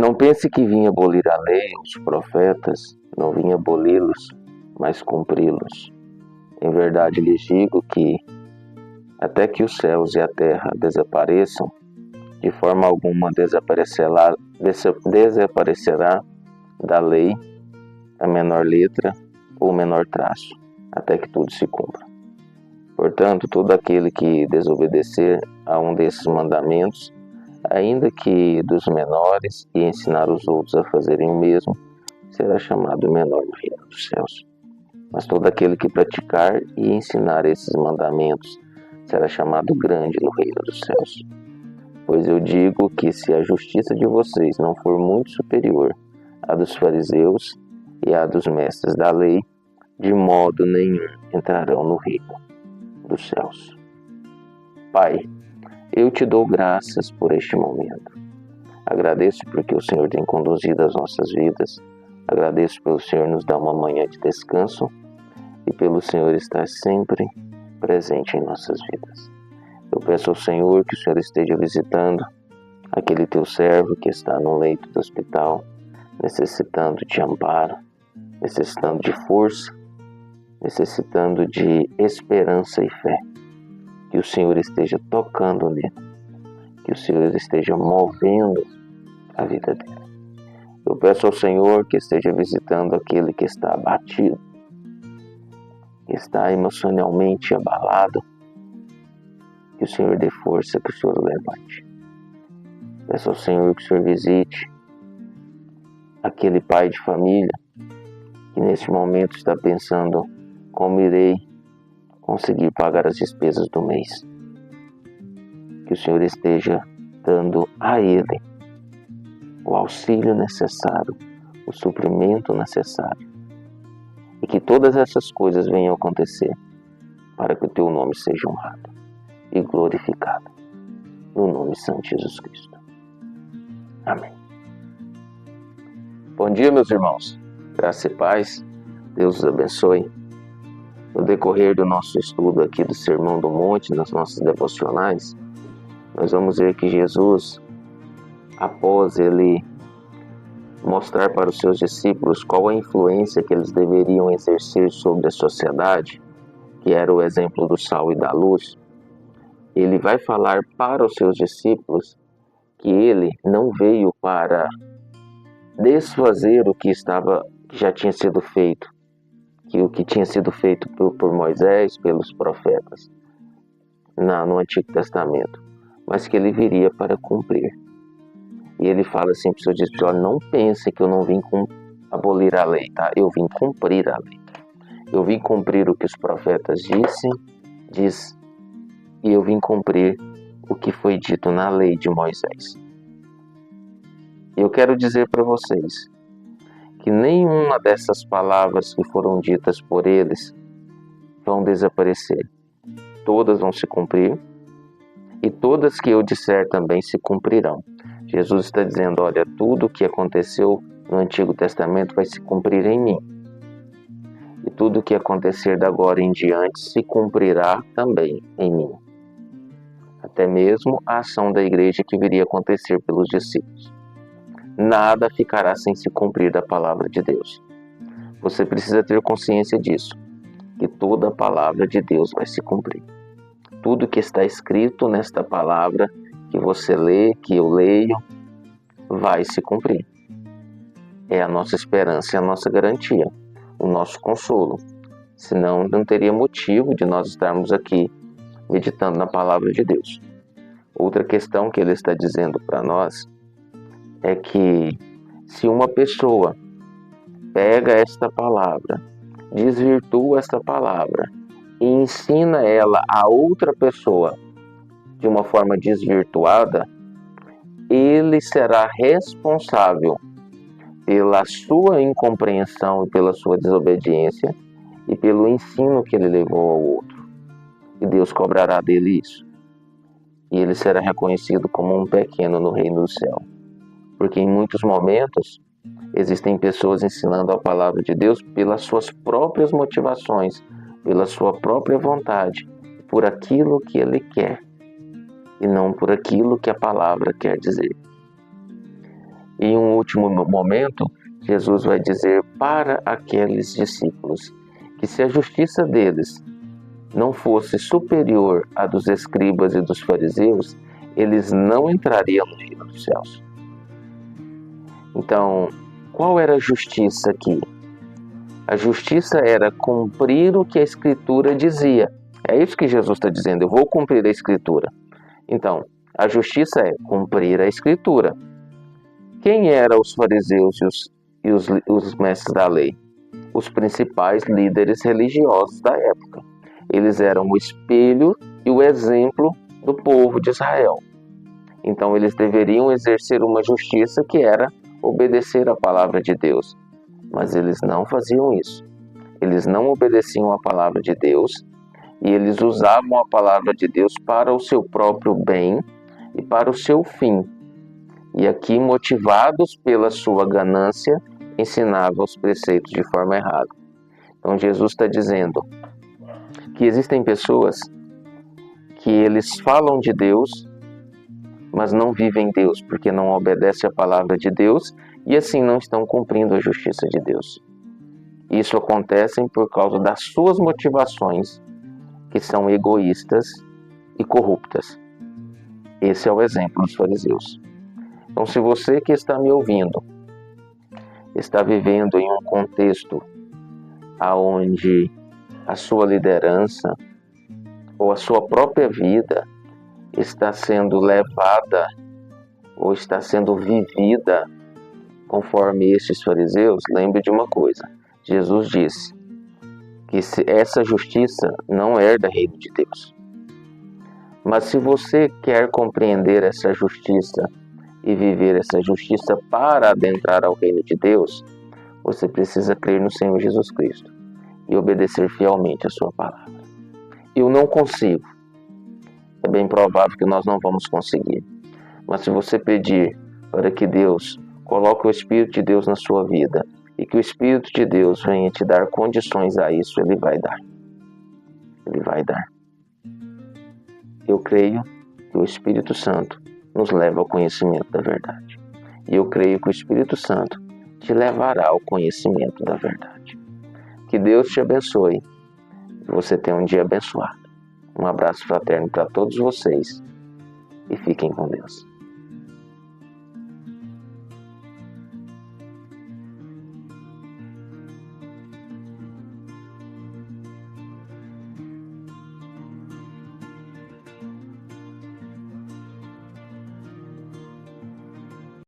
Não pense que vim abolir a lei, os profetas, não vim aboli-los, mas cumpri-los. Em verdade lhes digo que, até que os céus e a terra desapareçam, de forma alguma desaparecerá da lei a menor letra ou o menor traço, até que tudo se cumpra. Portanto, todo aquele que desobedecer a um desses mandamentos, ainda que dos menores, e ensinar os outros a fazerem o mesmo, será chamado menor no reino dos céus. Mas todo aquele que praticar e ensinar esses mandamentos será chamado grande no reino dos céus. Pois eu digo que se a justiça de vocês não for muito superior à dos fariseus e à dos mestres da lei, de modo nenhum entrarão no reino dos céus. Pai, eu te dou graças por este momento. Agradeço porque o Senhor tem conduzido as nossas vidas. Agradeço pelo Senhor nos dar uma manhã de descanso e pelo Senhor estar sempre presente em nossas vidas. Eu peço ao Senhor que o Senhor esteja visitando aquele teu servo que está no leito do hospital, necessitando de amparo, necessitando de força, necessitando de esperança e fé. Que o Senhor esteja tocando nele, que o Senhor esteja movendo a vida dele. Eu peço ao Senhor que esteja visitando aquele que está abatido, que está emocionalmente abalado, que o Senhor dê força, que o Senhor o levante. Peço ao Senhor que o Senhor visite aquele pai de família que neste momento está pensando como irei conseguir pagar as despesas do mês. Que o Senhor esteja dando a ele o auxílio necessário, o suprimento necessário. E que todas essas coisas venham acontecer para que o teu nome seja honrado e glorificado. No nome santo de Jesus Cristo. Amém. Bom dia, meus irmãos. Graça e paz. Deus os abençoe. No decorrer do nosso estudo aqui do Sermão do Monte, nas nossas devocionais, nós vamos ver que Jesus, após ele mostrar para os seus discípulos qual a influência que eles deveriam exercer sobre a sociedade, que era o exemplo do sal e da luz, ele vai falar para os seus discípulos que ele não veio para desfazer o que já tinha sido feito, que o que tinha sido feito por Moisés, pelos profetas, no Antigo Testamento, mas que ele viria para cumprir. E ele fala assim para os seus discípulos: não pense que eu não vim abolir a lei, tá? Eu vim cumprir a lei. Eu vim cumprir o que os profetas diz, e eu vim cumprir o que foi dito na lei de Moisés. Eu quero dizer para vocês que nenhuma dessas palavras que foram ditas por eles vão desaparecer. Todas vão se cumprir e todas que eu disser também se cumprirão. Jesus está dizendo: olha, tudo o que aconteceu no Antigo Testamento vai se cumprir em mim. E tudo o que acontecer da agora em diante se cumprirá também em mim. Até mesmo a ação da igreja que viria a acontecer pelos discípulos. Nada ficará sem se cumprir da palavra de Deus. Você precisa ter consciência disso, que toda a palavra de Deus vai se cumprir. Tudo que está escrito nesta palavra, que você lê, que eu leio, vai se cumprir. É a nossa esperança e a nossa garantia, o nosso consolo. Senão não teria motivo de nós estarmos aqui meditando na palavra de Deus. Outra questão que ele está dizendo para nós é que se uma pessoa pega esta palavra, desvirtua esta palavra e ensina ela a outra pessoa de uma forma desvirtuada, ele será responsável pela sua incompreensão e pela sua desobediência e pelo ensino que ele levou ao outro. E Deus cobrará dele isso. E ele será reconhecido como um pequeno no reino do céu. Porque em muitos momentos existem pessoas ensinando a palavra de Deus pelas suas próprias motivações, pela sua própria vontade, por aquilo que ele quer, e não por aquilo que a palavra quer dizer. E em um último momento, Jesus vai dizer para aqueles discípulos que se a justiça deles não fosse superior à dos escribas e dos fariseus, eles não entrariam no reino dos céus. Então, qual era a justiça aqui? A justiça era cumprir o que a Escritura dizia. É isso que Jesus está dizendo, eu vou cumprir a Escritura. Então, a justiça é cumprir a Escritura. Quem eram os fariseus e os mestres da lei? Os principais líderes religiosos da época. Eles eram o espelho e o exemplo do povo de Israel. Então, eles deveriam exercer uma justiça que era obedecer à palavra de Deus. Mas eles não faziam isso. Eles não obedeciam à palavra de Deus e eles usavam a palavra de Deus para o seu próprio bem e para o seu fim. E aqui, motivados pela sua ganância, ensinavam os preceitos de forma errada. Então, Jesus está dizendo que existem pessoas que eles falam de Deus, mas não vivem Deus, porque não obedecem à palavra de Deus e assim não estão cumprindo a justiça de Deus. Isso acontece por causa das suas motivações, que são egoístas e corruptas. Esse é o exemplo dos fariseus. Então, se você que está me ouvindo está vivendo em um contexto onde a sua liderança ou a sua própria vida está sendo levada ou está sendo vivida conforme estes fariseus, lembre de uma coisa. Jesus disse que essa justiça não herda o reino de Deus. Mas se você quer compreender essa justiça e viver essa justiça para adentrar ao reino de Deus, você precisa crer no Senhor Jesus Cristo e obedecer fielmente a sua palavra. Eu não consigo. É bem provável que nós não vamos conseguir. Mas se você pedir para que Deus coloque o Espírito de Deus na sua vida e que o Espírito de Deus venha te dar condições a isso, Ele vai dar. Ele vai dar. Eu creio que o Espírito Santo nos leva ao conhecimento da verdade. E eu creio que o Espírito Santo te levará ao conhecimento da verdade. Que Deus te abençoe e você tenha um dia abençoado. Um abraço fraterno para todos vocês e fiquem com Deus.